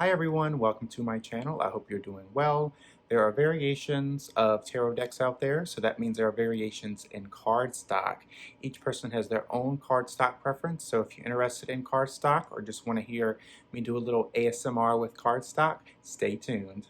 Hi everyone, welcome to my channel. I hope you're doing well. There are variations of tarot decks out there, so that means there are variations in card stock. Each person has their own card stock preference, so if you're interested in card stock or just want to hear me do a little ASMR with card stock, stay tuned.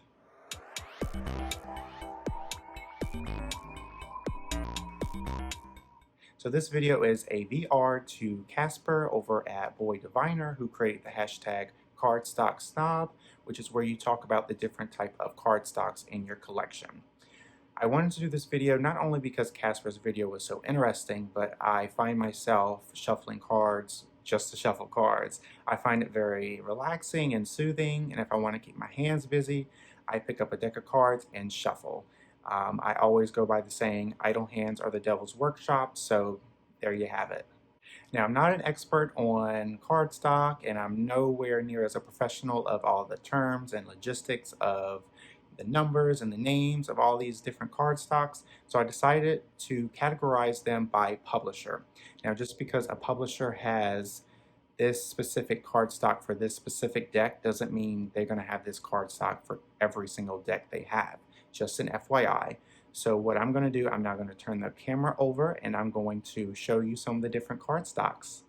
So this video is a VR to Casper over at BoyDiviner, who created the hashtag cardstocksnob, which is where you talk about the different type of card stocks in your collection. I wanted to do this video not only because Casper's video was so interesting, but I find myself shuffling cards just to shuffle cards. I find it very relaxing and soothing, and if I want to keep my hands busy, I pick up a deck of cards and shuffle. I always go by the saying, idle hands are the devil's workshop, so there you have it. Now, I'm not an expert on cardstock, and I'm nowhere near as a professional of all the terms and logistics of the numbers and the names of all these different cardstocks, so I decided to categorize them by publisher. Now, just because a publisher has this specific cardstock for this specific deck doesn't mean they're going to have this cardstock for every single deck they have. Just an FYI. So what I'm going to do, I'm now going to turn the camera over and I'm going to show you some of the different cardstocks.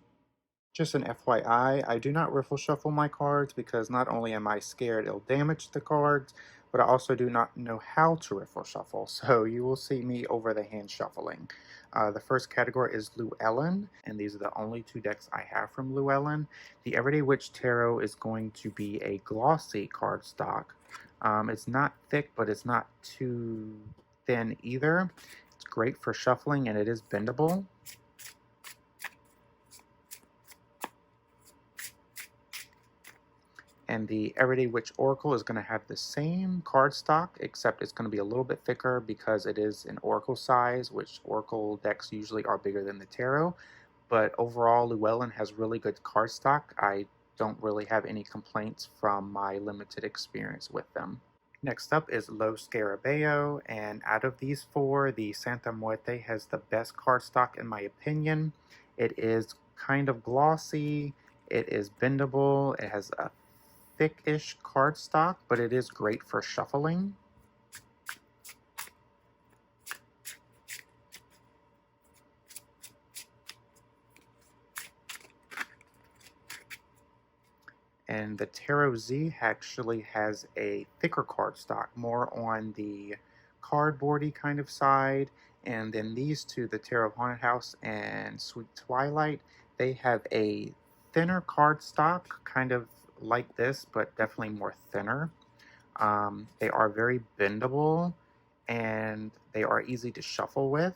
Just an FYI, I do not riffle shuffle my cards because not only am I scared it'll damage the cards, but I also do not know how to riffle shuffle, so you will see me over the hand shuffling. The first category is Llewellyn, and these are the only two decks I have from Llewellyn. The Everyday Witch Tarot is going to be a glossy cardstock. It's not thick, but it's not too thin either. It's great for shuffling, and it is bendable. And the Everyday Witch Oracle is going to have the same cardstock, except it's going to be a little bit thicker because it is an Oracle size, which Oracle decks usually are bigger than the Tarot. But overall, Llewellyn has really good cardstock. I don't really have any complaints from my limited experience with them. Next up is Lo Scarabeo, and out of these four, the Santa Muerte has the best cardstock in my opinion. It is kind of glossy, it is bendable, it has a thick-ish cardstock, but it is great for shuffling. And the Tarot Z actually has a thicker cardstock, more on the cardboardy kind of side. And then these two, the Tarot Haunted House and Sweet Twilight, they have a thinner cardstock, kind of like this, but definitely more thinner. They are very bendable and they are easy to shuffle with.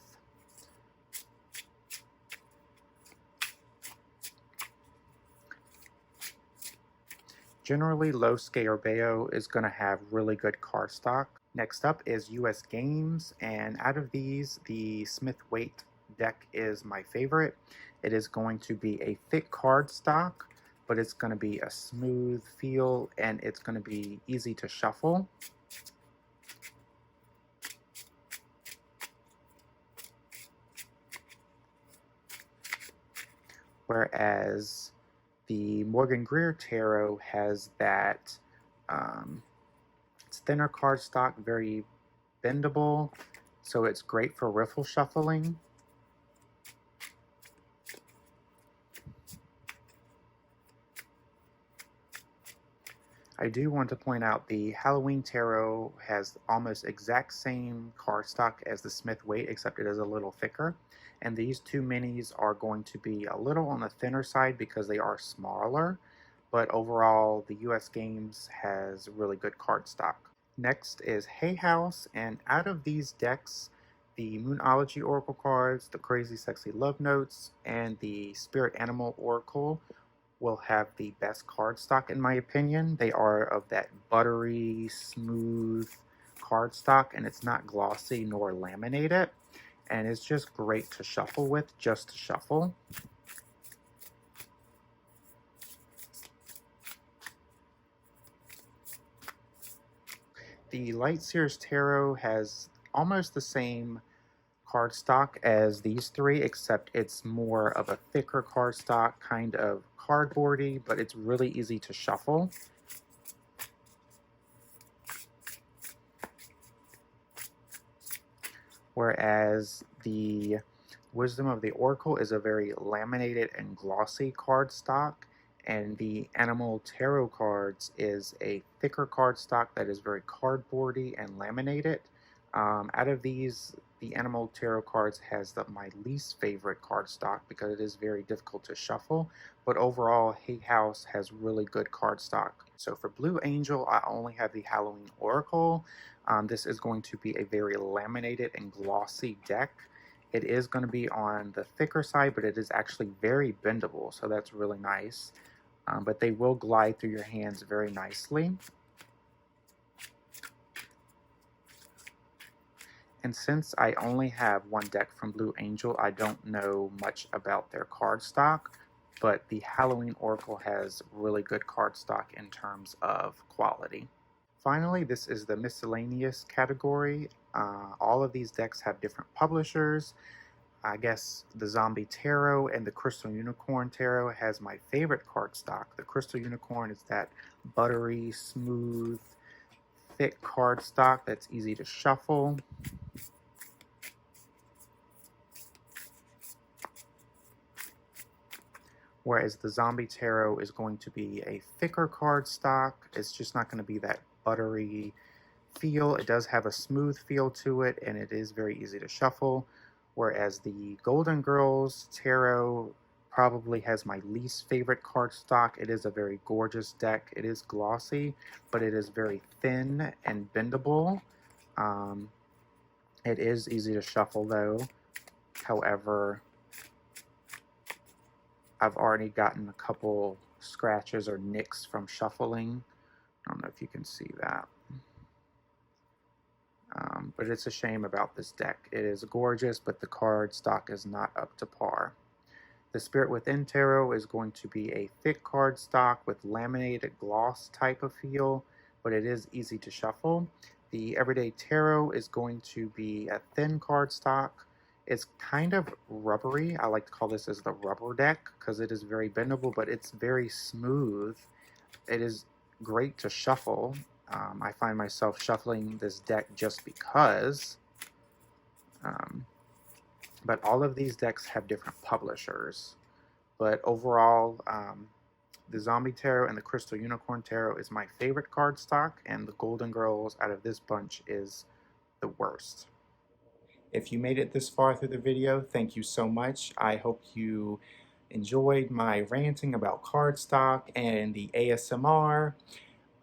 Generally, Lo Scarabeo is going to have really good cardstock. Next up is US Games, and out of these, the Smith-Waite deck is my favorite. It is going to be a thick cardstock, but it's going to be a smooth feel and it's going to be easy to shuffle. Whereas the Morgan Greer Tarot has that it's thinner cardstock, very bendable, so it's great for riffle shuffling. I do want to point out the Halloween Tarot has almost exact same cardstock as the Smith-Waite, except it is a little thicker. And these two minis are going to be a little on the thinner side because they are smaller. But overall, the US Games has really good cardstock. Next is Hay House, and out of these decks, the Moonology Oracle cards, the Crazy Sexy Love Notes, and the Spirit Animal Oracle will have the best cardstock in my opinion. They are of that buttery, smooth cardstock, and it's not glossy nor laminated. And it's just great to shuffle with, just to shuffle. The Light Sears Tarot has almost the same cardstock as these three, except it's more of a thicker cardstock, kind of cardboardy, but it's really easy to shuffle. whereas the Wisdom of the Oracle is a very laminated and glossy cardstock, and the Animal Tarot cards is a thicker cardstock that is very cardboardy and laminated. Out of these, the Animal Tarot cards has my least favorite cardstock because it is very difficult to shuffle, but overall, Hay House has really good cardstock. So for Blue Angel, I only have the Halloween Oracle. This is going to be a very laminated and glossy deck. It is going to be on the thicker side, but it is actually very bendable, so that's really nice. But they will glide through your hands very nicely. And since I only have one deck from Blue Angel, I don't know much about their cardstock, but the Halloween Oracle has really good cardstock in terms of quality. Finally, this is the Miscellaneous category. All of these decks have different publishers. I guess the Zombie Tarot and the Crystal Unicorn Tarot has my favorite cardstock. The Crystal Unicorn is that buttery, smooth, thick cardstock that's easy to shuffle. Whereas the Zombie Tarot is going to be a thicker cardstock. It's just not going to be that buttery feel. It does have a smooth feel to it, and it is very easy to shuffle. Whereas the Golden Girls Tarot probably has my least favorite cardstock. It is a very gorgeous deck. It is glossy, but it is very thin and bendable. It is easy to shuffle though. However, I've already gotten a couple scratches or nicks from shuffling. I don't know if you can see that. But it's a shame about this deck. It is gorgeous, but the card stock is not up to par. The Spirit Within Tarot is going to be a thick card stock with laminated gloss type of feel, but it is easy to shuffle. The Everyday Tarot is going to be a thin card stock. It's kind of rubbery. I like to call this as the rubber deck because it is very bendable, but it's very smooth. It is great to shuffle. I find myself shuffling this deck just because. But all of these decks have different publishers. But overall, the Zombie Tarot and the Crystal Unicorn Tarot is my favorite cardstock, and the Golden Girls out of this bunch is the worst. If you made it this far through the video, thank you so much. I hope you enjoyed my ranting about cardstock and the ASMR.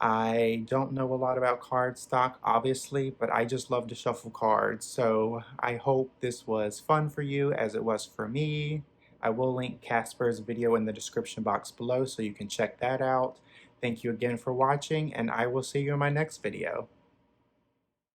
I don't know a lot about cardstock, obviously, but I just love to shuffle cards, so I hope this was fun for you as it was for me. I will link Casper's video in the description box below so you can check that out. Thank you again for watching, and I will see you in my next video.